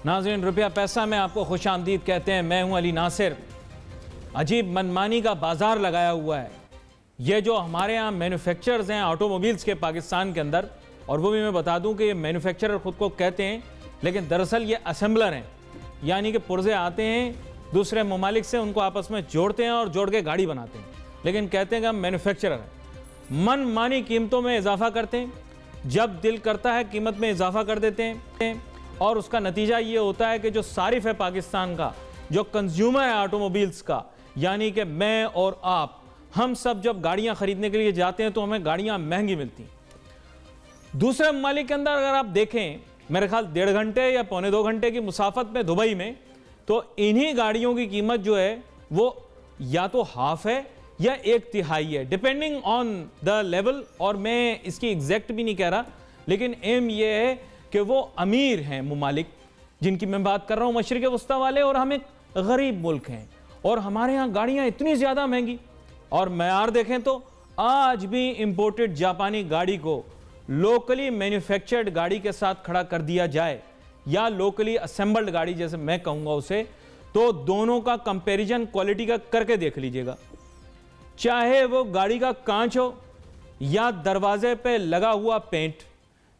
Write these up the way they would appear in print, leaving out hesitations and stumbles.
नाज़रीन, रुपया पैसा में आपको खुश आमदीद कहते हैं। मैं हूं अली नासिर। अजीब मनमानी का बाजार लगाया हुआ है ये जो हमारे यहाँ मैन्युफैक्चरर्स हैं ऑटोमोबाइल्स के पाकिस्तान के अंदर, और वो भी मैं बता दूं कि ये मैन्युफैक्चरर खुद को कहते हैं, लेकिन दरअसल ये असेंबलर हैं। यानी कि पुर्जे आते हैं दूसरे ममालिक से, उनको आपस में जोड़ते हैं और जोड़ के गाड़ी बनाते हैं, लेकिन कहते हैं कि हम मैन्युफैक्चरर हैं। मनमानी कीमतों में इजाफा करते हैं, जब दिल करता है कीमत में इजाफा कर देते हैं, और उसका नतीजा ये होता है कि जो सारिफ है पाकिस्तान का, जो कंज्यूमर है ऑटोमोबाइल्स का, यानी कि मैं और आप, हम सब जब गाड़ियां खरीदने के लिए जाते हैं तो हमें गाड़ियां महंगी मिलती हैं। दूसरे ममालिक के अंदर अगर आप देखें, मेरे ख्याल 1.5 घंटे या 1.25 घंटे की मुसाफत में दुबई में, तो इन्हीं गाड़ियों की कीमत जो है वो या तो हाफ है या 1/3 है, डिपेंडिंग ऑन द लेवल। और मैं इसकी एग्जैक्ट भी नहीं कह रहा, लेकिन एम ये है कि वो अमीर हैं ममालिक जिनकी मैं बात कर रहा हूँ, मशरिक़ वस्ता वाले, और हम एक गरीब मुल्क हैं और हमारे यहाँ गाड़ियाँ इतनी ज़्यादा महंगी। और मैयार देखें तो आज भी इंपोर्टेड जापानी गाड़ी को लोकली मैन्युफैक्चर्ड गाड़ी के साथ खड़ा कर दिया जाए या लोकली असेंबल्ड गाड़ी जैसे मैं कहूँगा उसे, तो दोनों का कंपैरिजन क्वालिटी का करके देख लीजिएगा। चाहे वो गाड़ी का कांच हो या दरवाजे पे लगा हुआ पेंट,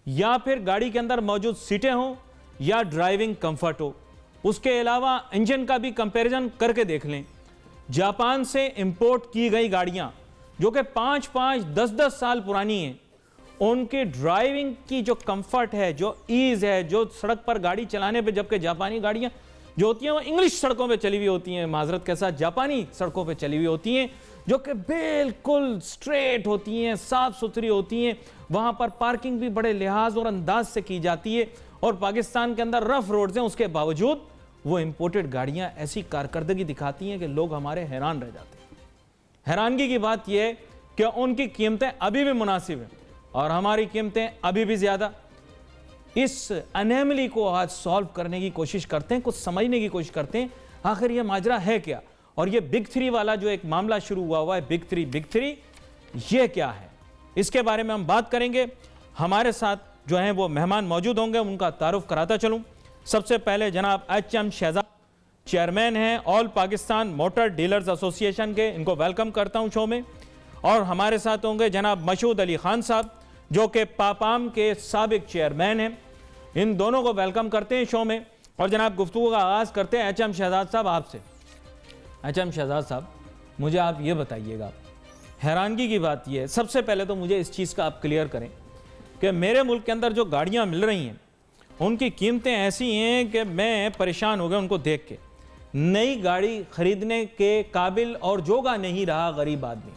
या फिर गाड़ी के अंदर मौजूद सीटें हों या ड्राइविंग कंफर्ट हो, उसके अलावा इंजन का भी कंपैरिजन करके देख लें। जापान से इंपोर्ट की गई गाड़ियां जो कि 5-5, 10-10 साल पुरानी हैं, उनके ड्राइविंग की जो कंफर्ट है, जो ईज है, जो सड़क पर गाड़ी चलाने पे, जबकि जापानी गाड़ियां जो होती हैं वो इंग्लिश सड़कों पे चली हुई होती हैं, माजरत के साथ जापानी सड़कों पे चली हुई होती हैं, जो कि बिल्कुल स्ट्रेट होती हैं, साफ सुथरी होती हैं। वहां पर पार्किंग भी बड़े लिहाज और अंदाज से की जाती है। और पाकिस्तान के अंदर रफ रोड्स हैं, उसके बावजूद वो इंपोर्टेड गाड़ियां ऐसी कारकर्दगी दिखाती हैं कि लोग हमारे हैरान रह जाते हैं। हैरानगी की बात यह है कि उनकी कीमतें अभी भी मुनासिब हैं और हमारी कीमतें अभी भी ज्यादा। इस अनैमली को आज सॉल्व करने की कोशिश करते हैं, कुछ समझने की कोशिश करते हैं आखिर ये माजरा है क्या। और ये बिग 3 वाला जो एक मामला शुरू हुआ है, बिग 3 ये क्या है, इसके बारे में हम बात करेंगे। हमारे साथ जो हैं वो मेहमान मौजूद होंगे, उनका तारुफ कराता चलूं। सबसे पहले जनाब HM शहजाद, चेयरमैन हैं all Pakistan motor dealers association के, इनको वेलकम करता हूं शो में। और हमारे साथ होंगे जनाब मशहूद अली खान साहब, जो कि पापाम के साबिक चेयरमैन हैं। इन दोनों को वेलकम करते हैं शो में। और जनाब गुफ्तगू का आगाज़ करते हैं HM शहजाद साहब आपसे। HM शहजाद साहब, मुझे आप ये बताइएगा, हैरानगी की बात यह है, सबसे पहले तो मुझे इस चीज़ का आप क्लियर करें कि मेरे मुल्क के अंदर जो गाड़ियाँ मिल रही हैं उनकी कीमतें ऐसी हैं कि मैं परेशान हो गया उनको देख के। नई गाड़ी खरीदने के काबिल और जोगा नहीं रहा गरीब आदमी,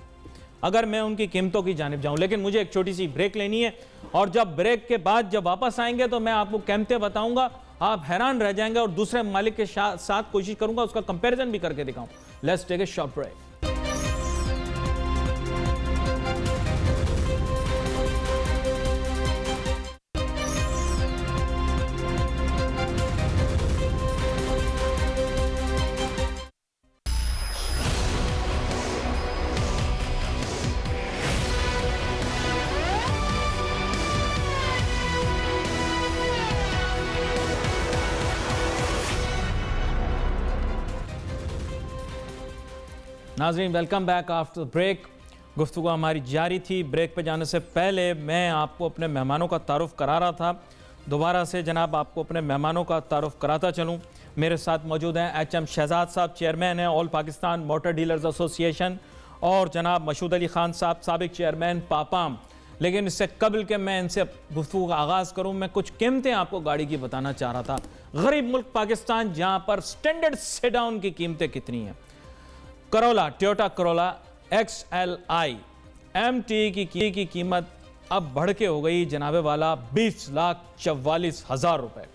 अगर मैं उनकी कीमतों की जानिब जाऊं। लेकिन मुझे एक छोटी सी ब्रेक लेनी है, और जब ब्रेक के बाद जब वापस आएंगे तो मैं आपको कीमतें बताऊंगा, आप हैरान रह जाएंगे, और दूसरे मालिक के साथ कोशिश करूंगा उसका कंपैरिजन भी करके दिखाऊं। Let's take a short break. नाज़रीन, वेलकम बैक आफ्टर ब्रेक। गुफ्तगू हमारी जारी थी। ब्रेक पे जाने से पहले मैं आपको अपने मेहमानों का तारुफ करा रहा था। दोबारा से जनाब आपको अपने मेहमानों का तारुफ कराता चलूँ। मेरे साथ मौजूद हैं HM शहजाद साहब, चेयरमैन हैं all Pakistan motor dealers association, और जनाब मशहूद अली खान साहब, साबिक चेयरमैन पापाम। लेकिन इससे कबल के मैं इनसे गुफ्तगू का आगाज़ करूँ, मैं कुछ कीमतें आपको गाड़ी की बताना चाह रहा था। गरीब मुल्क पाकिस्तान, जहाँ पर स्टैंडर्ड सेडाउन की कीमतें कितनी हैं। Corolla, Toyota Corolla XLI MT की कीमत अब बढ़ के हो गई जनाबे वाला 20,44,000 रुपए।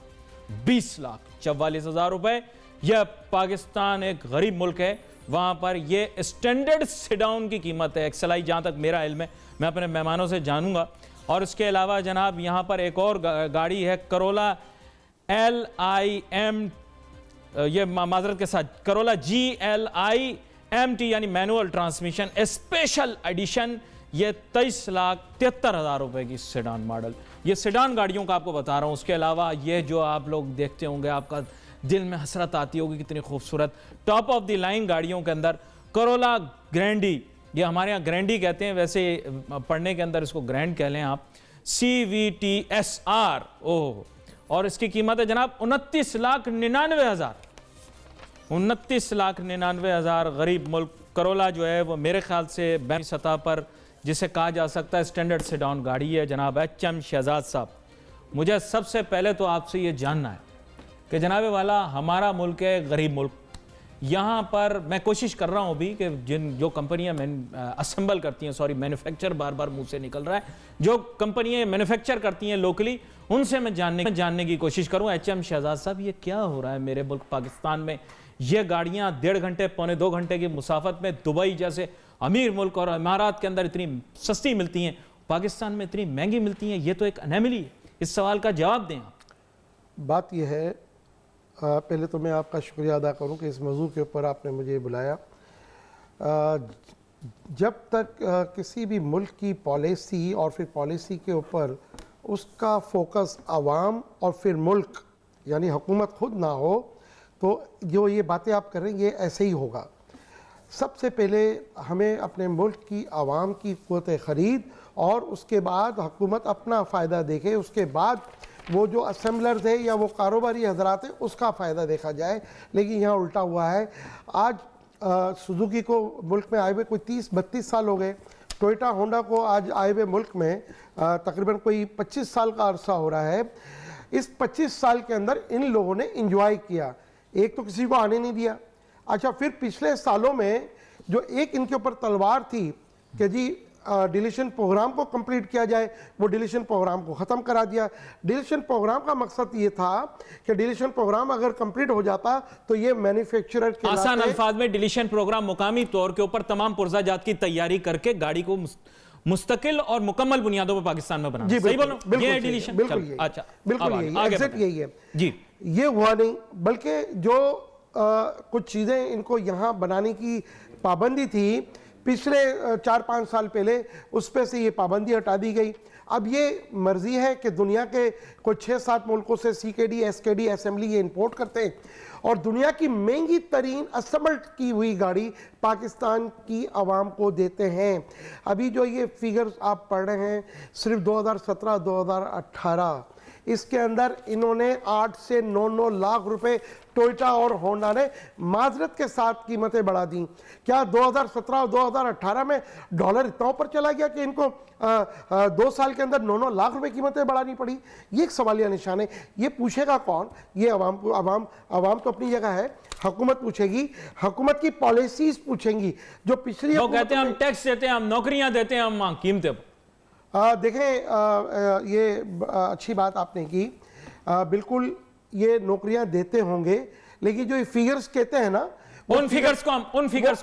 20,44,000 रुपए। यह पाकिस्तान एक गरीब मुल्क है, वहां पर यह स्टैंडर्ड सेडाउन की कीमत है XLI, जहां तक मेरा इल्म है। मैं अपने मेहमानों से जानूंगा। और इसके अलावा जनाब यहां पर एक और गाड़ी है करोला LIM, ये माजरत के साथ करोला GLI MT यानी मैनुअल ट्रांसमिशन स्पेशल एडिशन। ये 23,73,000 रुपए की सेडान मॉडल, ये सेडान गाड़ियों का आपको बता रहा हूँ। उसके अलावा ये जो आप लोग देखते होंगे, आपका दिल में हसरत आती होगी, कितनी खूबसूरत टॉप ऑफ द लाइन गाड़ियों के अंदर करोला ग्रैंडी, ये हमारे यहाँ ग्रैंडी कहते हैं, वैसे पढ़ने के अंदर इसको ग्रैंड कह लें आप, CVTSR, ओह, और इसकी कीमत है जनाब 29,99,000। 29,99,000। गरीब मुल्क करोला जो है वो मेरे ख्याल से बैंक सतह पर जिसे कहा जा सकता है स्टैंडर्ड सेडान गाड़ी है। जनाब HM शहजाद साहब, मुझे सबसे पहले तो आपसे ये जानना है कि जनाब वाला हमारा मुल्क है गरीब मुल्क, यहाँ पर मैं कोशिश कर रहा हूँ अभी कि जो कंपनियाँ असेंबल करती हैं, सॉरी मैन्युफैक्चर बार बार मुंह से निकल रहा है, जो कंपनियाँ मैन्युफैक्चर करती हैं लोकली, उनसे मैं जानने की कोशिश करूँ। HM शहजाद साहब, ये क्या हो रहा है मेरे मुल्क पाकिस्तान में? ये गाड़ियाँ 1.5 घंटे पौने 2 घंटे की मुसाफत में दुबई जैसे अमीर मुल्क और इमारात के अंदर इतनी सस्ती मिलती हैं, पाकिस्तान में इतनी महंगी मिलती हैं, ये तो एक अनैमली है। इस सवाल का जवाब दें आप। बात यह है, पहले तो मैं आपका शुक्रिया अदा करूं कि इस मौजू के ऊपर आपने मुझे बुलाया। जब तक किसी भी मुल्क की पॉलिसी और फिर पॉलिसी के ऊपर उसका फोकस आवाम और फिर मुल्क यानी हुकूमत खुद ना हो, तो जो ये बातें आप कर रहे हैं ये ऐसे ही होगा। सबसे पहले हमें अपने मुल्क की आवाम की क़ुव्वत ख़रीद और उसके बाद हुकूमत अपना फ़ायदा देखे, उसके बाद वो जो असेंबलर्स है या वो कारोबारी हजरात है उसका फ़ायदा देखा जाए। लेकिन यहाँ उल्टा हुआ है। आज सुजुकी को मुल्क में आए हुए कोई 30-32 साल हो गए, टोयोटा होंडा को आज आए हुए मुल्क में तकरीबन कोई 25 साल का अरसा हो रहा है। इस 25 साल के अंदर इन लोगों ने इंजॉय किया, एक तो किसी को आने नहीं दिया। अच्छा, फिर पिछले सालों में जो एक इनके ऊपर तलवार थी कि जी डिलीशन प्रोग्राम को कंप्लीट किया जाए, वो डिलीशन प्रोग्राम को ख़त्म करा दिया। डिलीशन प्रोग्राम का मकसद ये था कि डिलीशन प्रोग्राम अगर कंप्लीट हो जाता तो ये मैन्युफैक्चरर के आसान अल्फाज में डिलीशन प्रोग्राम मुकामी तौर के ऊपर तमाम पुर्जा जात की तैयारी करके गाड़ी को मुस्तकिल और मुकम्मल बुनियादों पर पाकिस्तान में बनाना। सही बोलो? ये डिलीशन बिल्कुल, अच्छा बिल्कुल एग्जैक्ट यही है जी। ये हुआ नहीं, बल्कि जो कुछ चीज़ें इनको यहाँ बनाने की पाबंदी थी पिछले 4-5 साल पहले, उस पे से ये पाबंदी हटा दी गई। अब ये मर्जी है कि दुनिया के कोई 6-7 मुल्कों से CKD SKD असेंबली ये इंपोर्ट करते हैं और दुनिया की महंगी तरीन असेंबल्ड की हुई गाड़ी पाकिस्तान की आवाम को देते हैं। अभी जो ये फिगर्स आप पढ़ रहे हैं सिर्फ 2017-2018, इसके अंदर इन्होंने 8 से 9 लाख रुपए टोयोटा और होंडा ने माजरत के साथ कीमतें बढ़ा दी। क्या 2017 और 2018 में डॉलर इतना ऊपर चला गया कि इनको 2 साल के अंदर 9 लाख रुपए कीमतें बढ़ानी पड़ी? ये एक सवालिया निशान है। ये पूछेगा कौन? ये आवाम तो अपनी जगह है, हुकूमत पूछेगी, हुकूमत की पॉलिसीज पूछेंगी। जो पिछली कहते हैं हम टैक्स देते हैं, हम नौकरियां देते हैं, हम कीमतें। देखें, ये अच्छी बात आपने की, बिल्कुल ये नौकरियां देते होंगे, लेकिन जो ये फिगर्स कहते हैं ना, उन फिगर्स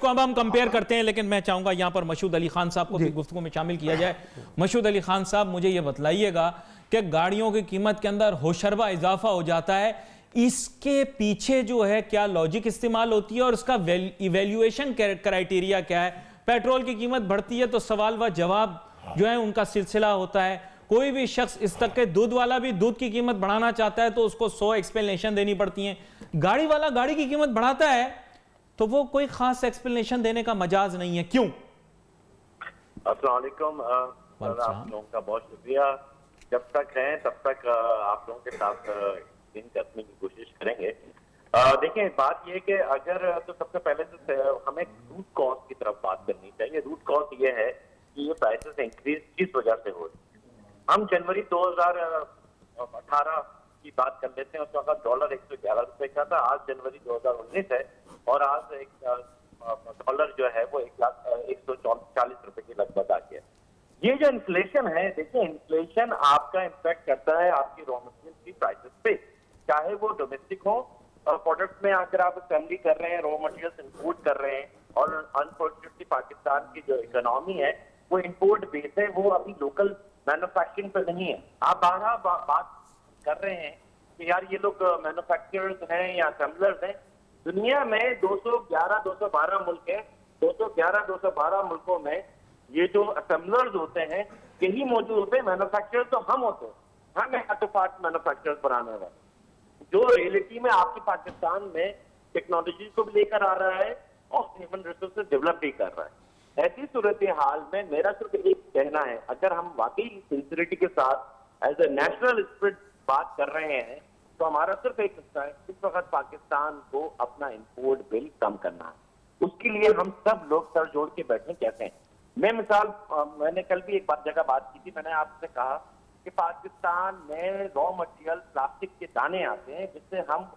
को अब हम कंपेयर करते हैं। लेकिन मैं चाहूंगा यहां पर मशहूद अली खान साहब को भी गुफ्तगू में शामिल किया जाए। मशहूद अली खान साहब, मुझे ये बतलाइएगा कि गाड़ियों की कीमत के अंदर होशरबा इजाफा हो जाता है, इसके पीछे जो है क्या लॉजिक इस्तेमाल होती है और उसका इवेल्युएशन क्राइटेरिया क्या है? पेट्रोल की कीमत बढ़ती है तो सवाल व जवाब जो है उनका सिलसिला होता है। कोई भी शख्स, इस तक के दूध वाला भी दूध की कीमत बढ़ाना चाहता है तो उसको 100 एक्सप्लेनेशन देनी पड़ती हैं। गाड़ी वाला गाड़ी की कीमत बढ़ाता है तो वो कोई खास एक्सप्लेनेशन देने का मजाज नहीं है। क्यों? अस्सलाम वालेकुम। आप लोगों का बहुत शुक्रिया। जब तक हैं तब तक आप लोगों के साथ दिन करने की कोशिश करेंगे। देखिए, बात यह कि अगर तो सबसे पहले तो हमें रूट कॉज की तरफ बात करनी चाहिए। रूट कॉज ये है कि ये प्राइसेस इंक्रीज किस वजह से हो रही है। हम जनवरी 2018 की बात कर लेते हैं। उस वक्त डॉलर 111 रुपए का था। आज जनवरी 2019 है और आज एक डॉलर जो है वो 140 रुपए के लगभग आ गया। ये जो इन्फ्लेशन है, देखिए इन्फ्लेशन आपका इम्पैक्ट करता है आपकी रॉ मटेरियल की प्राइसेस पे, चाहे वो डोमेस्टिक हो प्रोडक्ट में अगर आप असेंबली कर रहे हैं, रॉ मटेरियल्स इंपोर्ट कर रहे हैं। और अनफॉर्चुनेटली पाकिस्तान की जो इकोनॉमी है वो इंपोर्ट बेस है, वो अभी लोकल मैन्युफैक्चरिंग पे नहीं है। आप बात कर रहे हैं कि यार ये लोग मैन्युफैक्चरर्स हैं या असेंबलर्स हैं। दुनिया में 211-212 मुल्क हैं। 211-212 मुल्कों में ये जो असेंबलर्स होते हैं यही मौजूद होते हैं, मैन्युफैक्चरर तो हम होते हैं, हम ऑटो पार्ट मैन्युफैक्चरर्स बनाने वाले, जो रियलिटी में आपके पाकिस्तान में टेक्नोलॉजी को भी लेकर आ रहा है और ह्यूमन रिसोर्सेज डेवलप भी कर रहा है। ऐसी सूरत हाल में मेरा सिर्फ एक कहना है, अगर हम वाकई सिंसियरिटी के साथ एज ए नेशनल स्पिरिट बात कर रहे हैं तो हमारा सिर्फ एक हिस्सा है, इस वक्त पाकिस्तान को अपना इंपोर्ट बिल कम करना है। उसके लिए हम सब लोग सर जोड़ के बैठे कहते हैं। मैं मिसाल, मैंने कल भी एक जगह बात की थी, मैंने आपसे कहा कि पाकिस्तान में रॉ मटेरियल प्लास्टिक के दाने आते हैं जिससे हम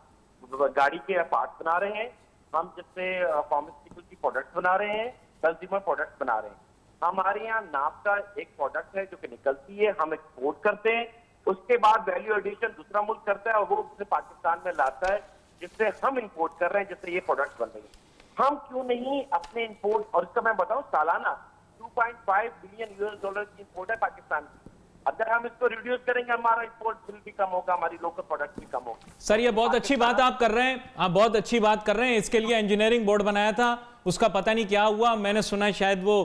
गाड़ी के पार्ट्स बना रहे हैं, हम जिससे फार्मास्यूटिकल की प्रोडक्ट बना रहे हैं, कंज्यूमर प्रोडक्ट बना रहे हैं। हमारे यहाँ नाप का एक प्रोडक्ट है जो कि निकलती है, हम एक्सपोर्ट करते हैं, उसके बाद वैल्यू एडिशन दूसरा मुल्क करता है और वो उसे पाकिस्तान में लाता है जिससे हम इंपोर्ट कर रहे हैं, जिससे ये प्रोडक्ट बन रही है। हम क्यों नहीं अपने इंपोर्ट, और इसका मैं बताऊं सालाना 2.5 बिलियन US$ की इंपोर्ट है पाकिस्तान की, अगर हम इसको रिड्यूस करेंगे हमारा इंपोर्ट बिल भी कम होगा, हमारी लोकल प्रोडक्ट भी कम होगा। सर ये बहुत अच्छी बात आप कर रहे हैं, आप बहुत अच्छी बात कर रहे हैं। इसके लिए इंजीनियरिंग बोर्ड बनाया था, उसका पता नहीं क्या हुआ, मैंने सुना है शायद वो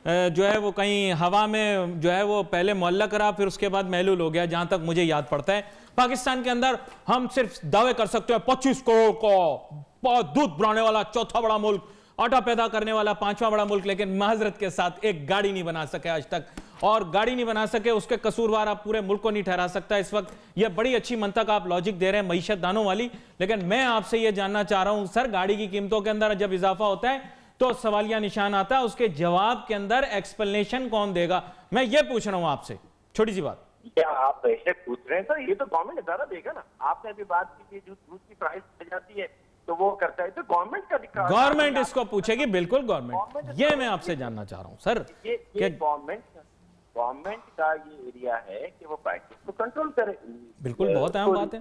जो है वो कहीं हवा में जो है वो पहले मुअल्लक रहा, फिर उसके बाद महलूल हो गया, जहां तक मुझे याद पड़ता है। पाकिस्तान के अंदर हम सिर्फ दावे कर सकते हैं 25 करोड़ को दूध बनाने वाला चौथा बड़ा मुल्क, आटा पैदा करने वाला 5वां बड़ा मुल्क, लेकिन माजरत के साथ एक गाड़ी नहीं बना सके आज तक, और गाड़ी नहीं बना सके उसके कसूरवार आप पूरे मुल्क को नहीं ठहरा सकता। इस वक्त ये बड़ी अच्छी मंतक आप लॉजिक दे रहे हैं मईशत दानों वाली, लेकिन मैं आपसे ये जानना चाह रहा हूं सर, गाड़ी की कीमतों के अंदर जब इजाफा होता है तो सवालिया निशान आता है, उसके जवाब के अंदर एक्सप्लेनेशन कौन देगा? मैं ये पूछ रहा हूं आपसे, छोटी सी बात। क्या आप बेशक पूछ रहे हैं सर, ये तो गवर्नमेंट इदारा देगा ना। आपने अभी बात की जो दूध की प्राइस बढ़ जाती है तो वो करता है, तो गवरमेंट का अधिकार, गवर्नमेंट इसको पूछेगी, बिल्कुल गवर्नमेंट, ये मैं आपसे जानना चाह रहा हूं सर। ये गवर्नमेंट का ये एरिया है कि वो प्राइसेस को कंट्रोल करे। बिल्कुल, बहुत अहम बात है।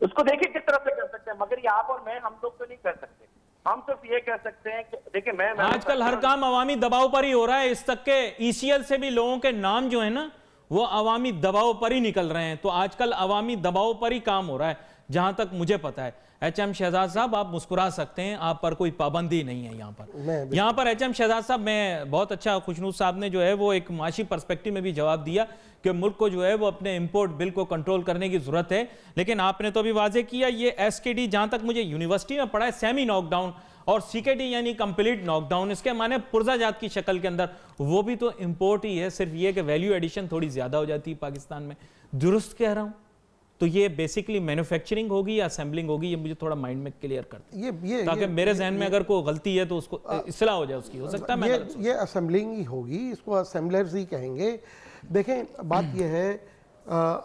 उसको देखिए किस तरह से कर सकते हैं, मगर ये आप और मैं, हम लोग तो नहीं कर सकते। हम सिर्फ ये कह सकते हैं कि देखिए मैं आजकल हर काम अवामी दबाव पर ही हो रहा है, इस तक के ECL से भी लोगों के नाम जो है ना वो अवामी दबाव पर ही निकल रहे हैं, तो आजकल अवामी दबाव पर ही काम हो रहा है जहां तक मुझे पता है। HM शहजाद साहब आप मुस्कुरा सकते हैं, आप पर कोई पाबंदी नहीं है यहाँ पर HM शहजाद साहब, मैं बहुत अच्छा, खुशनूर साहब ने जो है वो एक माशी पर्सपेक्टिव में भी जवाब दिया कि मुल्क को जो है वो अपने इंपोर्ट बिल को कंट्रोल करने की जरूरत है, लेकिन आपने तो अभी वाजे किया ये SKD, जहां तक मुझे यूनिवर्सिटी में पढ़ा है, सेमी नॉकडाउन, और CKD यानी कंप्लीट नॉकडाउन, इसके माने पुर्जा जात की शक्ल के अंदर, वो भी तो इंपोर्ट ही है, सिर्फ ये कि वैल्यू एडिशन थोड़ी ज्यादा हो जाती है पाकिस्तान में। दुरुस्त कह रहा हूं? तो ये बेसिकली मैन्युफैक्चरिंग होगी या असेंबलिंग होगी, ये मुझे थोड़ा माइंड में क्लियर कर दे, ताकि मेरे जहन में अगर कोई गलती है तो उसको इस्लाह हो जाए उसकी, हो सकता है ये असेंबलिंग ही होगी, इसको असेंबलर्स ही कहेंगे। देखें बात ये है,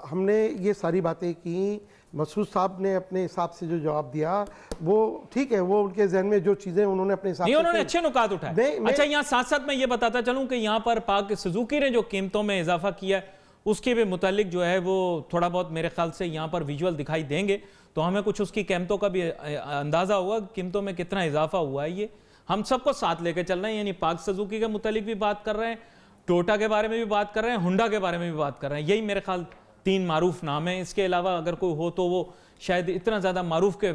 हमने ये सारी बातें की, मसूद साहब ने अपने हिसाब से जो जवाब दिया वो ठीक है, वो उनके जहन में जो चीजें उन्होंने अपने हिसाब से, उन्होंने अच्छे नुकात उठाए। अच्छा, यहाँ साथ साथ मैं ये बताता चलूं कि यहाँ पर पाक सुजुकी ने जो कीमतों में इजाफा किया है उसके भी मुतालिक जो है वो थोड़ा बहुत मेरे ख्याल से यहाँ पर विजुअल दिखाई देंगे, तो हमें कुछ उसकी कीमतों का भी अंदाजा होगा, कीमतों में कितना इजाफा हुआ है। ये हम सबको साथ लेकर चल रहे हैं, यानी पाक सुजुकी के मुतालिक भी बात कर रहे हैं, टोटा के बारे में भी बात कर रहे हैं, हुंडा के बारे में भी बात कर रहे हैं। यही मेरे ख्याल 3 मारूफ नाम है, इसके अलावा अगर कोई हो तो वो शायद इतना ज्यादा मारूफ के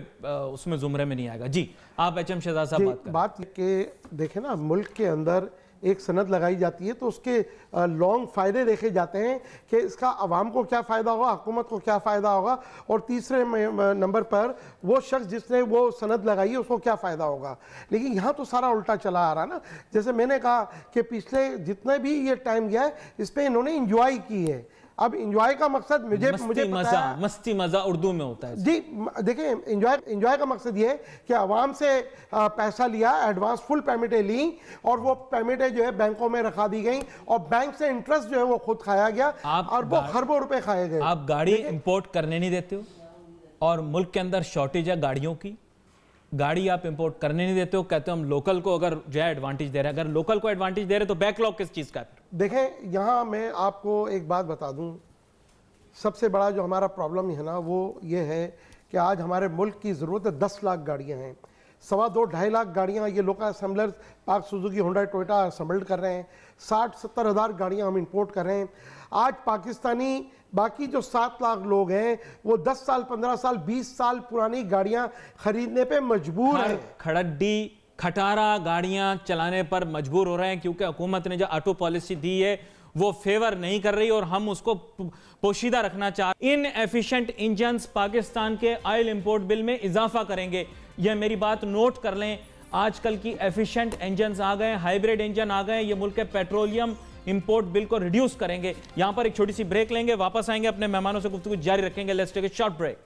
उसमें जुमरे में नहीं आएगा। जी आप HM शहजाद साहब बात के देखें ना, मुल्क के अंदर एक सनद लगाई जाती है तो उसके लॉन्ग फ़ायदे देखे जाते हैं कि इसका आवाम को क्या फ़ायदा होगा, हुकूमत को क्या फ़ायदा होगा, और तीसरे नंबर पर वो शख्स जिसने वो सनद लगाई है उसको क्या फ़ायदा होगा। लेकिन यहाँ तो सारा उल्टा चला आ रहा है ना। जैसे मैंने कहा कि पिछले जितने भी ये टाइम गया है इस पर इन्होंने इंजॉय की है। अब इंजॉय का मकसद मुझे पता है, मस्ती मजा उर्दू में होता है जी। देखिए इंजॉय का मकसद ये है कि आवाम से पैसा लिया, एडवांस फुल पेमेंटें ली, और वो पेमेंटें जो है बैंकों में रखा दी गई, और बैंक से इंटरेस्ट जो है वो खुद खाया गया, और वो खरबों रुपए खाए गए। आप गाड़ी इंपोर्ट करने नहीं देते हो, और मुल्क के अंदर शॉर्टेज है गाड़ियों की, गाड़ी आप इंपोर्ट करने नहीं देते हो, कहते हो हम लोकल को अगर जो है एडवांटेज दे रहे हैं। अगर लोकल को एडवांटेज दे रहे तो बैकलॉग किस चीज का है? देखें यहाँ मैं आपको एक बात बता दूं, सबसे बड़ा जो हमारा प्रॉब्लम है ना वो ये है कि आज हमारे मुल्क की ज़रूरत है 10 लाख गाड़ियाँ हैं, 2.25-2.5 लाख गाड़ियाँ ये लोकल असेंबलर्स पाक सुजुकी हुंडा टोयोटा असेंबल्ड कर रहे हैं, 60-70 हज़ार गाड़ियाँ हम इंपोर्ट कर रहे हैं। आज पाकिस्तानी बाकी जो 7 लाख लोग हैं वो 10 साल 15 साल 20 साल पुरानी गाड़ियाँ खरीदने पे मजबूर हैं। खड़ड्डी खटारा गाड़ियां चलाने पर मजबूर हो रहे हैं, क्योंकि हुकूमत ने जो ऑटो पॉलिसी दी है वो फेवर नहीं कर रही और हम उसको पोशीदा रखना चाहते। इन एफिशिएंट इंजन्स पाकिस्तान के ऑयल इंपोर्ट बिल में इजाफा करेंगे। यह मेरी बात नोट कर लें। आजकल की एफिशिएंट इंजन्स आ गए, हाइब्रिड इंजन आ गए, ये मुल्क के पेट्रोलियम इंपोर्ट बिल को रिड्यूस करेंगे। यहां पर एक छोटी सी ब्रेक लेंगे, वापस आएंगे, अपने मेहमानों से गुफ्तगू जारी रखेंगे। Let's take a short break.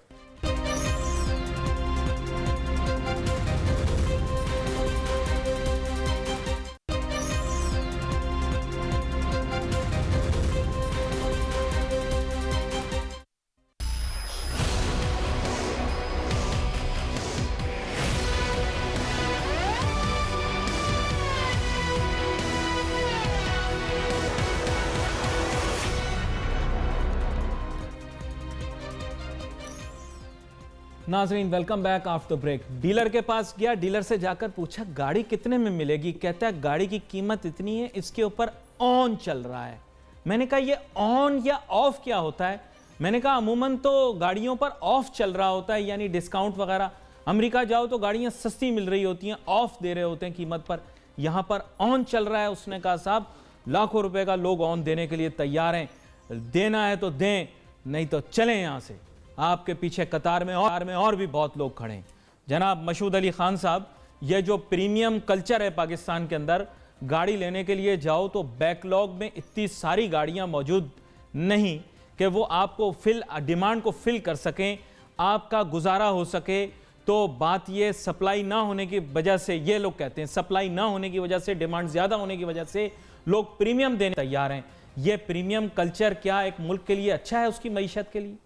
नाजरीन, welcome back after break. Dealer के पास गया, डीलर से जाकर पूछा गाड़ी कितने में मिलेगी। कहता है गाड़ी की कीमत इतनी है, इसके ऊपर ऑन चल रहा है। मैंने कहा ये ऑन या ऑफ क्या होता है? मैंने कहा अमूमन तो गाड़ियों पर ऑफ चल रहा होता है, यानी डिस्काउंट वगैरह। अमेरिका जाओ तो गाड़ियां सस्ती मिल रही होती हैं, ऑफ दे रहे होते हैं कीमत पर। यहां पर ऑन चल रहा है। उसने कहा साहब लाखों रुपए का लोग ऑन देने के लिए तैयार हैं, देना है तो दें, नहीं तो चलें यहां से। आपके पीछे कतार में और भी बहुत लोग खड़े हैं। जनाब मशहूद अली खान साहब, ये जो प्रीमियम कल्चर है पाकिस्तान के अंदर, गाड़ी लेने के लिए जाओ तो बैकलॉग में इतनी सारी गाड़ियां मौजूद नहीं कि वो आपको डिमांड को फिल कर सकें, आपका गुजारा हो सके। तो बात ये सप्लाई ना होने की वजह से, ये लोग कहते हैं सप्लाई ना होने की वजह से, डिमांड ज्यादा होने की वजह से लोग प्रीमियम देने तैयार हैं। ये प्रीमियम कल्चर क्या एक मुल्क के लिए अच्छा है, उसकी मईशत के लिए?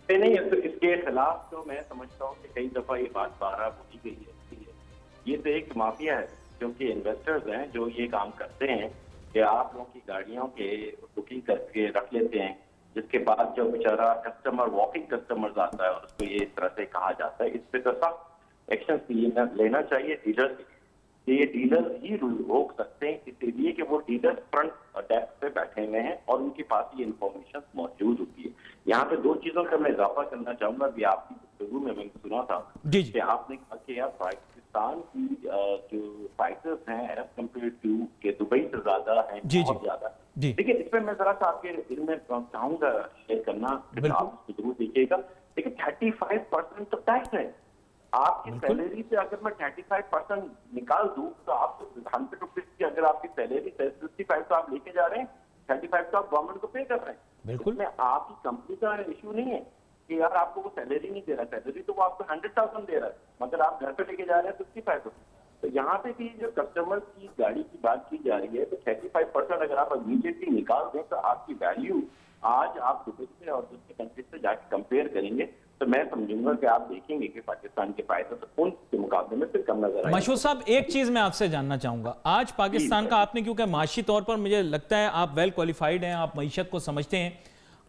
नहीं, तो इसके खिलाफ तो मैं समझता हूँ कि कई दफा ये बात बारहा बोली गई है। ये तो एक माफिया है, क्योंकि इन्वेस्टर्स हैं जो ये काम करते हैं कि आप लोगों की गाड़ियों के बुकिंग करके रख लेते हैं, जिसके बाद जो बेचारा कस्टमर वॉकिंग कस्टमर्स आता है और उसको ये इस तरह से कहा जाता है। इस पे तो सख्त एक्शन लेना चाहिए डीलर से। ये डीलर ही रोक सकते हैं, इसलिए कि वो डीलर फ्रंट डेस्क पे बैठे हुए हैं और उनके पास ये इंफॉर्मेशन मौजूद होती है। यहाँ पे दो चीजों का मैं इजाफा करना चाहूंगा। अभी आपकी गुफ्तगू में मैंने सुना था कि आपने कहा कि यार पाकिस्तान की जो फाइटर्स हैं एज कम्पेयर टू के दुबई से ज्यादा है, बहुत ज्यादा। देखिए, इस पर मैं जरा सा आपके दिल में चाहूंगा शेयर करना, आप जरूर देखिएगा। देखिए 35% तो टैक्स है आपकी सैलरी से। अगर मैं 35% निकाल दूं तो आप 100 रुपीज की अगर आपकी सैलरी 65 तो आप लेके जा रहे हैं, 35 तो आप गवर्नमेंट को पे कर रहे हैं। बिल्कुल, इसमें आपकी कंपनी का इश्यू नहीं है कि यार आपको वो सैलरी नहीं दे रहा। सैलरी तो वो आपको 100,000 दे रहा है, मगर आप घर पे लेके जा रहे हैं 65। तो यहाँ पे भी जो कस्टमर की गाड़ी की बात की जा रही है, तो 35% अगर आप इमीडिएटली निकाल दें तो आपकी वैल्यू आज आप दुबई से और दूसरी कंट्री से जाके कंपेयर करेंगे तो मैं समझूंगा कि आप देखेंगे कि पाकिस्तान के फायदे तो उनके मुकाबले में फिर कम नजर आएगा। मशहूद साहब, एक चीज मैं आपसे जानना चाहूंगा। आज पाकिस्तान का आपने, क्योंकि माशी तौर पर मुझे लगता है आप वेल क्वालिफाइड हैं, आप मईशत को समझते हैं,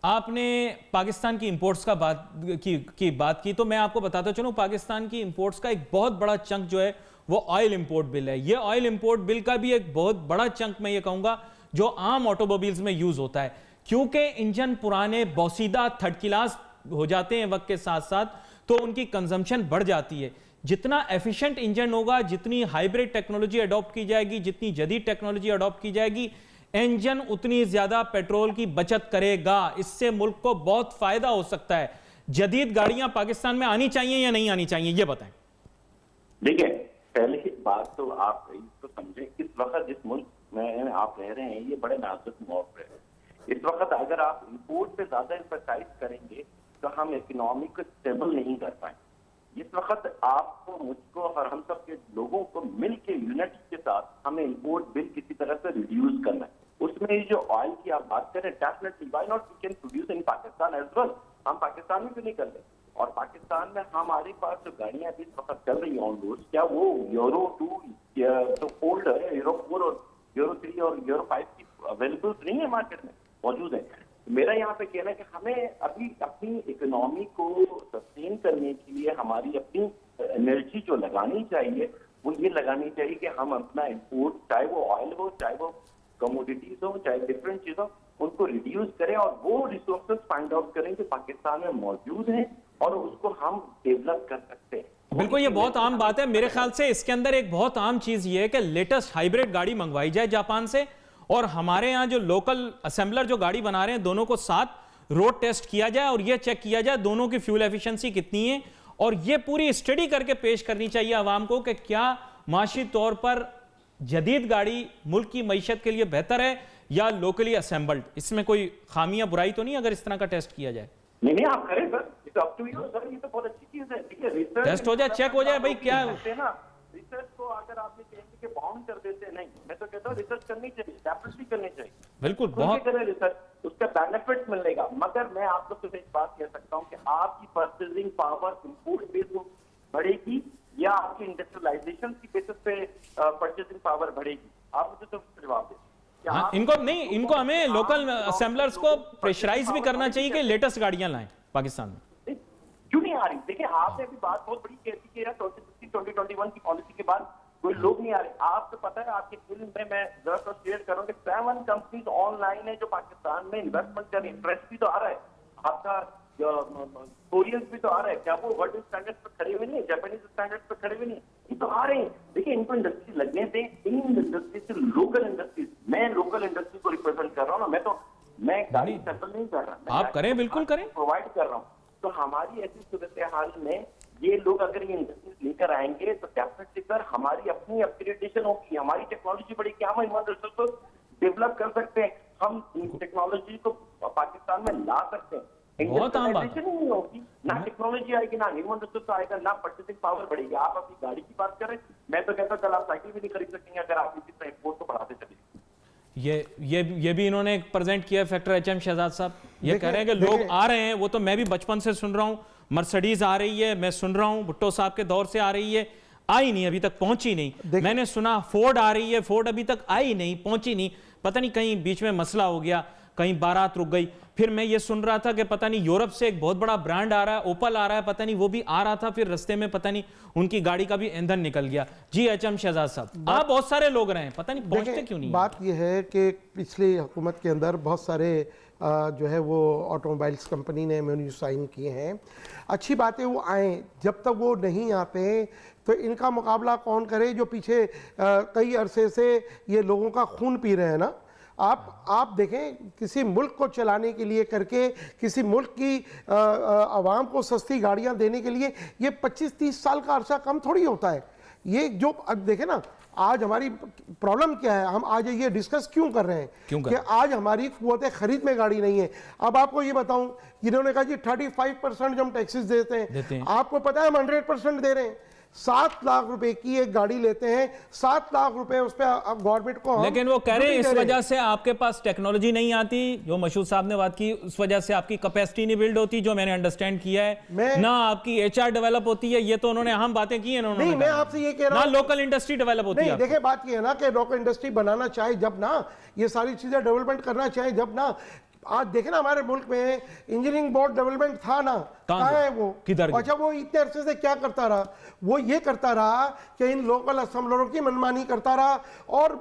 आपने पाकिस्तान की इंपोर्ट्स का बात की तो मैं आपको बताता चलूं, पाकिस्तान की इंपोर्ट्स का एक बहुत बड़ा चंक जो है वो ऑयल इंपोर्ट बिल है। ये ऑयल इंपोर्ट बिल का भी एक बहुत बड़ा चंक मैं ये कहूंगा जो आम ऑटोमोबाइल्स में यूज होता है, क्योंकि इंजन पुराने बोसीदा थर्ड क्लास हो जाते हैं वक्त के साथ साथ, तो उनकी कंजम्पशन बढ़ जाती है। जितना एफिशिएंट इंजन होगा, जितनी हाइब्रिड टेक्नोलॉजी अडॉप्ट की जाएगी, जितनी जदीद टेक्नोलॉजी अडॉप्ट की जाएगी, इंजन उतनी ज्यादा पेट्रोल की बचत करेगा। इससे मुल्क को बहुत फायदा हो सकता है। जदीद गाड़ियां पाकिस्तान में आनी चाहिए या नहीं आनी चाहिए, ये बताएं। देखिए, पहले की बात तो आप इसको समझें, इस वक्त जिस मुल्क में आप रह रहे हैं ये बड़े नाजुक मौके पे है। इस वक्त अगर आप इंपोर्ट पे ज्यादा एम्फसाइज करेंगे तो हम इकोनॉमी को स्टेबल नहीं कर पाएंगे। इस वक्त आपको, मुझको और हम सब के लोगों को मिल के यूनिट्स के साथ हमें इंपोर्ट बिल किसी तरह से रिड्यूस करना है। उसमें जो ऑयल की आप बात करें, definitely why not we can produce in Pakistan as well. हम पाकिस्तान में क्यों नहीं कर रहे? और पाकिस्तान में हमारे पास जो गाड़ियां अभी इस वक्त चल रही हैं ऑन रोड, क्या वो यूरो 2 तो ओल्ड है, यूरो 4 और यूरो 3 और यूरो 5 की अवेलेबल नहीं है, मार्केट में मौजूद है। मेरा यहाँ पे कहना है कि हमें अभी अपनी इकोनॉमी को सस्टेन करने के लिए हमारी अपनी एनर्जी जो लगानी चाहिए वो ये लगानी चाहिए कि हम अपना इंपोर्ट, चाहे वो ऑयल हो, चाहे वो कमोडिटीज हो, चाहे डिफरेंट चीज हो, उनको रिड्यूस करें और वो रिसोर्सेज फाइंड आउट करें जो पाकिस्तान में मौजूद हैं और उसको हम डेवलप कर सकते हैं। बिल्कुल, ये बहुत आम बात है। मेरे ख्याल से इसके अंदर एक बहुत आम चीज ये है कि लेटेस्ट हाइब्रिड गाड़ी मंगवाई जाए जापान से, और हमारे यहाँ जो लोकल असेंबलर जो गाड़ी बना रहे हैं दोनों को साथ रोड टेस्ट किया जाए और ये चेक किया जाए दोनों की फ्यूल एफिशिएंसी कितनी है, और ये पूरी स्टडी करके पेश करनी चाहिए आवाम को कि क्या माशी तौर पर जदीद गाड़ी मुल्क की मईशत के लिए बेहतर है या लोकली असेंबल्ड। इसमें कोई खामियां बुराई तो नहीं अगर इस तरह का टेस्ट किया जाए? नहीं आप करें सर, ये तो अप टू यू सर, ये तो बहुत अच्छी चीज है। ठीक है, रिसर्च टेस्ट हो जाए, चेक हो जाए भाई क्या ना। रिसर्च को अगर आपने कहेंगे कि बाउंड कर देते, नहीं, मैं तो कहता हूँ रिसर्च करनी चाहिए, डेफिनेटली करनी चाहिए। बिल्कुल, बहुत करें रिसर्च, उसका बेनिफिट मिलेगा। मगर मैं आपको सिर्फ एक बात कह सकता हूँ कि आपकी परचेजिंग पावर इंपोर्ट बेस बढ़ेगी या आपकी इंडस्ट्रियलाइजेशन की बेसिस पे परचेजिंग पावर बढ़ेगी? आप मुझे तो जवाब दें। हाँ, इनको नहीं, इनको हमें लोकल असेंबलर्स को प्रेशराइज भी करना चाहिए कि लेटेस्ट गाड़ियां लाएं पाकिस्तान में। क्यों नहीं आ रही? देखिए, आपने अभी बात बहुत बड़ी कह दी कि 2021 की पॉलिसी के बाद कोई लोग नहीं आ रहे। आपको पता है, आपके फिल्म में मैं जरा सा शेयर करूं कि 7 कंपनीज ऑनलाइन है जो पाकिस्तान में इन्वेस्टमेंट कर रही है। फ्रेश भी तो आ रहा है, आपका कोरियंस भी तो आ रहा है। क्या वो वर्ल्ड स्टैंडर्ड्स पर खड़े हुए नहीं है? जापानीज स्टैंडर्ड्स पर खड़े हुए नहीं है? ये तो आ रहे हैं। देखिए, इनको इंडस्ट्री लगने दें। इन इंडस्ट्री से लोकल इंडस्ट्रीज, मैं लोकल इंडस्ट्री को रिप्रेजेंट कर रहा हूँ ना, मैं गाड़ी सेटल नहीं कर रहा, आप करें, बिल्कुल करें, प्रोवाइड कर रहा हूँ। तो हमारी ऐसी सूरत हाल में ये लोग अगर ये इंडस्ट्रीज लेकर आएंगे तो डेफिनेटली सर हमारी अपनी अपग्रेडेशन होगी, हमारी टेक्नोलॉजी बढ़ेगी, हम ह्यूमन रिसोर्स को डेवलप कर सकते हैं, हम टेक्नोलॉजी को पाकिस्तान में ला सकते हैं। बहुत आम बात है। नहीं होगी, ना टेक्नोलॉजी आएगी, ना ह्यूमन रिसोर्स आएगा, ना परचेसिंग पावर बढ़ेगी। आप अपनी गाड़ी की बात करें, मैं तो कहता हूँ कल आप साइकिल भी नहीं खरीद सकेंगे अगर आप इसी तरह एक्सपोर्ट को बढ़ाते चले। ये भी इन्होंने प्रेजेंट किया फैक्टर एचएम शहजाद साहब। ये कह रहे हैं कि लोग आ रहे हैं, वो तो मैं भी बचपन से सुन रहा हूँ, मर्सिडीज आ रही है, मैं सुन रहा हूँ भुट्टो साहब के दौर से आ रही है, आई नहीं, अभी तक पहुंची नहीं। मैंने सुना फोर्ड आ रही है, फोर्ड अभी तक आई नहीं, पहुंची नहीं, पता नहीं कहीं बीच में मसला हो गया, कहीं बारात रुक गई। फिर मैं ये सुन रहा था कि पता नहीं यूरोप से एक बहुत बड़ा ब्रांड आ रहा है, ओपल आ रहा है, पता नहीं वो भी आ रहा था, फिर रास्ते में पता नहीं उनकी गाड़ी का भी ईंधन निकल गया। जी एचएम शहजाद साहब, आप बहुत सारे लोग रहे हैं, पता नहीं पहुंचते क्यों नहीं। बात यह है कि पिछली हुकूमत के अंदर बहुत सारे जो है वो ऑटोमोबाइल्स कंपनी ने एमओयू साइन किए हैं। अच्छी बात है वो आए, जब तक वो नहीं आते तो इनका मुकाबला कौन करे जो पीछे कई अरसे से ये लोगों का खून पी रहे हैं ना। आप देखें, किसी मुल्क को चलाने के लिए करके, किसी मुल्क की आवाम को सस्ती गाड़ियां देने के लिए ये 25-30 साल का अरसा कम थोड़ी होता है। ये जो अब देखें ना, आज हमारी प्रॉब्लम क्या है, हम आज ये डिस्कस क्यों कर रहे हैं कि आज हमारी कुव्वत खरीद में गाड़ी नहीं है। अब आपको ये बताऊं, जिन्होंने कहा जी 35% जो हम टैक्सेस देते हैं, आपको पता है हम 100% दे रहे हैं। 7 लाख रुपए की एक गाड़ी लेते हैं, 7 लाख रुपए उस पर गवर्नमेंट को, लेकिन वो कह रहे हैं इस वजह से आपके पास टेक्नोलॉजी नहीं आती, जो मशहूर साहब ने बात की, उस वजह से आपकी कैपेसिटी नहीं बिल्ड होती, जो मैंने अंडरस्टैंड किया है, ना आपकी एचआर डेवलप होती है। ये तो उन्होंने अहम बातें की हैं। नहीं, मैं आपसे ये कह रहा हूं, ना लोकल इंडस्ट्री डेवलप होती है। देखिए बात ये है ना कि लोकल इंडस्ट्री बनाना चाहे जब ना, ये सारी चीजें डेवलपमेंट करना चाहे जब ना। आज देखे ना हमारे मुल्क में इंजीनियरिंग बोर्ड डेवलपमेंट था ना, कहाँ है वो? किधर? अच्छा, वो इतने अरसे से क्या करता रहा? वो ये करता रहा कि इन लोकल असेंबलरों की मनमानी करता रहा, और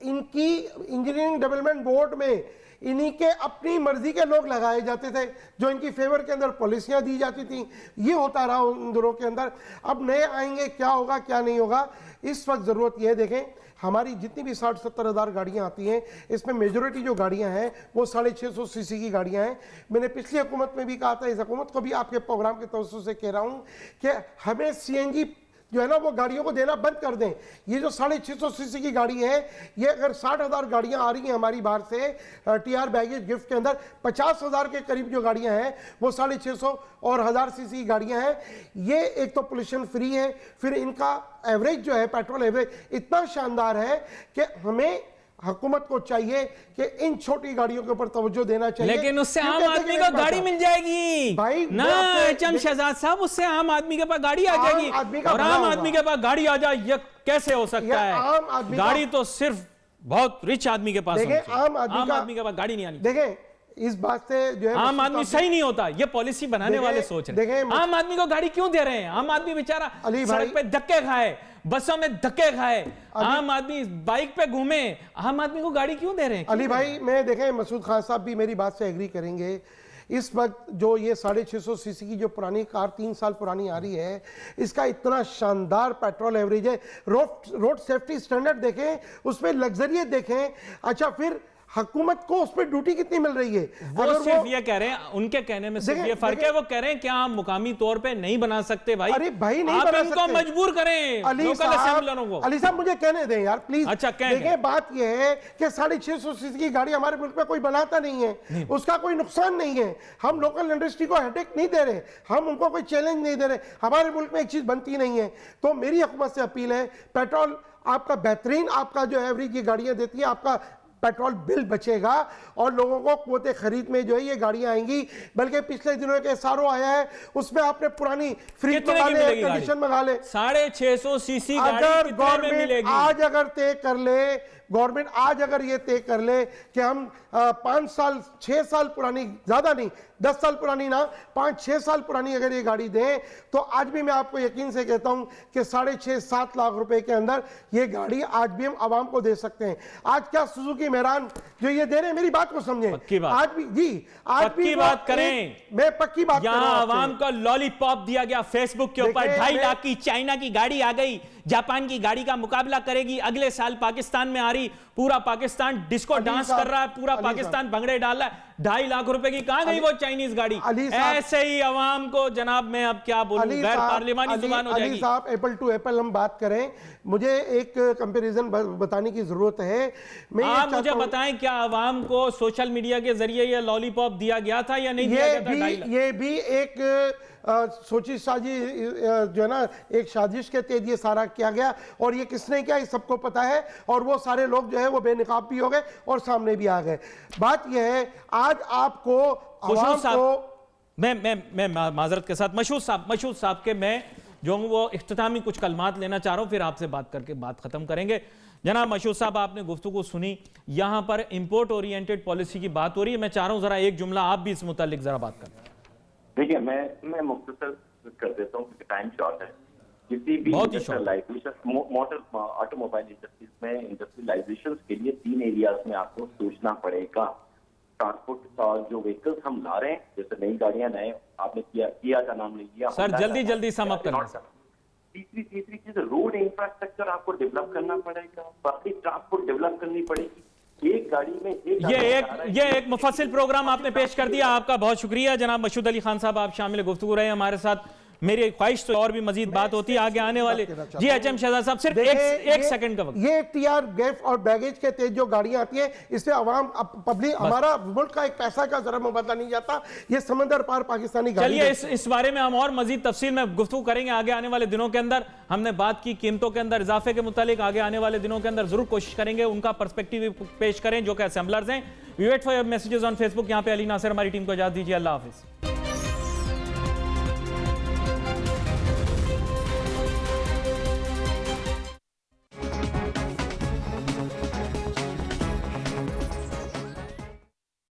इनकी इंजीनियरिंग डेवलपमेंट बोर्ड में इन्हीं के अपनी मर्जी के लोग लगाए जाते थे, जो इनकी फेवर के अंदर पॉलिसियां दी जाती थी। ये होता रहा उन दिनों के अंदर। अब नए आएंगे, क्या होगा क्या नहीं होगा, इस वक्त ज़रूरत यह है, देखें हमारी जितनी भी 60-70 हज़ार गाड़ियाँ आती हैं, इसमें मेजोरिटी जो गाड़ियाँ हैं वो 650 सीसी की गाड़ियाँ हैं। मैंने पिछली हुकूमत में भी कहा था, इस हुकूमत को भी आपके प्रोग्राम के तवज्जो से कह रहा हूँ कि हमें सीएनजी जो है ना वो गाड़ियों को देना बंद कर दें। ये जो 650 सीसी की गाड़ी है, ये अगर 60,000 गाड़ियां आ रही हैं हमारी बाहर से टीआर बैगेज गिफ्ट के अंदर, 50,000 के करीब जो गाड़ियां हैं वो 650 और 1000 सीसी की गाड़ियां हैं। ये एक तो पोल्यूशन फ्री है, फिर इनका एवरेज जो है, पेट्रोल एवरेज इतना शानदार है कि हमें हुकूमत को चाहिए कि इन छोटी गाड़ियों के ऊपर तवज्जो देना चाहिए। लेकिन उससे आम आदमी को गाड़ी मिल जाएगी भाई ना एचएम शहजाद साहब, उससे आम आदमी के पास गाड़ी आ जाएगी। और आम आदमी के पास गाड़ी आ जाए, ये कैसे हो सकता है? गाड़ी तो सिर्फ बहुत रिच आदमी के पास, आम आदमी के पास गाड़ी नहीं आनी। देखें, इस बात से जो है आम आदमी सही नहीं होता, ये पॉलिसी बनाने वाले सोच रहे हैं। आम आदमी को गाड़ी क्यों दे रहे हैं? आम आदमी बेचारा सड़क पे धक्के खाए, बसों में धक्के खाए, आम आदमी बाइक पे घूमे, आम आदमी को गाड़ी क्यों दे रहे हैं? अली भाई, मैं देखें, मसूद खान साहब भी मेरी बात से एग्री करेंगे इस वक्त जो ये 650 सीसी की जो पुरानी कार 3 साल पुरानी आ रही है, इसका इतना शानदार पेट्रोल एवरेज है, रोड सेफ्टी स्टैंडर्ड देखें, उसमें लग्जरियत देखें। अच्छा, फिर हुकूमत को उस पर ड्यूटी कितनी मिल रही है? वो सिर्फ ये कह रहे हैं, उनके कहने में सिर्फ ये फर्क है, वो कह रहे हैं क्या हम मुकामी तौर पे नहीं बना सकते भाई? अरे भाई नहीं आप बना इनको सकते। मजबूर करें लोकल असेंबलरों को। अली साहब मुझे कहने दें यार प्लीज। अच्छा, देखिए बात ये है कि 650 सीसी की गाड़ी हमारे मुल्क में कोई बनाता नहीं है, उसका कोई नुकसान नहीं है। हम लोकल इंडस्ट्री को हेडेक नहीं दे रहे, हम उनको कोई चैलेंज नहीं दे रहे। हमारे मुल्क में एक चीज बनती नहीं है। तो मेरी हुकूमत से अपील है, पेट्रोल आपका बेहतरीन, आपका जो एवरेज की गाड़ियां देती है, आपका पेट्रोल बिल बचेगा और लोगों को क्वोते खरीद में जो है ये गाड़ियां आएंगी। बल्कि पिछले दिनों एक एसआरओ आया है, उसमें आपने पुरानी फ्रिज मंगा ले, एयर कंडीशन मंगा ले। 650 सीसी गाड़ी अगर कितने में मिलेगी? आज अगर तय कर ले, गवर्नमेंट आज अगर ये तय कर ले कि हम 5 साल 6 साल पुरानी, ज्यादा नहीं 10 साल पुरानी ना, 5-6 साल पुरानी अगर ये गाड़ी दें, तो आज भी मैं आपको यकीन से कहता हूं कि 6.5-7 लाख रुपए के अंदर ये गाड़ी आज भी हम आवाम को दे सकते हैं। आज क्या सुजुकी मेहरान जो ये दे रहे हैं, मेरी बात को समझें, पक्की बात। आज भी जी, आज पक्की भी बात करें। मैं पक्की बात कर रहा हूं यहां आपसे। आवाम को लॉलीपॉप दिया गया फेसबुक के ऊपर, 2.5 लाख की चाइना की गाड़ी आ गई, जापान की गाड़ी का मुकाबला करेगी, अगले साल पाकिस्तान में आ रही, पूरा पाकिस्तान डिस्को डांस कर रहा है, पूरा पाकिस्तान भंगड़े डाल रहा है, 2.5 लाख रुपए की कहां गई वो चाइनीज गाड़ी? ऐसे ही आवाम को जनाब मैं अब क्या बोलूं, गैर पार्लिमानी जुबान हो जाएगी। साहब एप्पल टू एप्पल हम बात करें, मुझे एक कंपैरिजन बताने की जरूरत है। आप मुझे बताएं, क्या आवाम को सोशल मीडिया के जरिए ये लॉलीपॉप दिया गया था या नहीं दिया गया था? ये भी एक सोची साजी जो है ना, एक साजिश के तहत ये सारा किया गया, और ये किसने किया ये सबको पता है, और वो सारे लोग जो है वो बेनकाब भी हो गए और सामने भी आ गए। बात ये है, आज आपको आवाम को मैं माजरत के साथ मशहूद साहब के मैं जो हूं वो इख्तितामी कुछ कलमात लेना चाह रहा हूं, फिर आपसे बात करके बात खत्म करेंगे। जनाब मशहूद साहब, आपने गुफ्तगू सुनी, यहां पर इंपोर्ट ओरिएंटेड पॉलिसी की बात हो रही है। मैं चाह रहा हूं जरा एक जुमला आप भी इस मुतालिक जरा बात करें। देखिए, मैं मुख्तसर कर देता हूँ क्योंकि टाइम शॉर्ट है। किसी भी मोटर ऑटोमोबाइल इंडस्ट्रीज में इंडस्ट्रियलाइजेशन के लिए 3 एरियाज में आपको सोचना पड़ेगा। ट्रांसपोर्ट जो व्हीकल्स हम ला रहे हैं, जैसे नई गाड़ियां, नए आपने किया का नाम ले लिया सर, जल्दी सम अप करना। तीसरी चीज रोड इंफ्रास्ट्रक्चर आपको डेवलप करना पड़ेगा, पब्लिक ट्रांसपोर्ट डेवलप करनी पड़ेगी। एक गाड़ी में ये एक मुफस्सिल प्रोग्राम आपने पेश कर दिया, आपका बहुत शुक्रिया। जनाब मशहूद अली खान साहब, आप शामिल गुफ्तगू रहे हमारे साथ। मेरी ख्वाहिश तो और भी मजीद बात होती है आगे आने वाले। जी एचएम शहजाद साहब, सिर्फ एक सेकंड का वक्त। ये टीआर गैफ और बैगेज के तेज जो गाड़ियां आती है, इससे आवाम पब्लिक, हमारा मुल्क का एक पैसा का जरा मुबादला नहीं जाता, ये समंदर पार पाकिस्तानी गाड़ी। चलिए इस बारे में हम और मजीद तफसील में गुफ्तगू करेंगे आगे आने वाले दिनों के अंदर। हमने बात की कीमतों के अंदर इजाफे के मुतालिक, आगे आने वाले दिनों के अंदर जरूर कोशिश करेंगे उनका पर्सपेक्टिव पेश करें जो कि असेंबलर्स हैं। We wait for your messages on Facebook. यहाँ पे अली नासिर हमारी टीम को इजाजत दीजिए। अल्लाह हाफिज।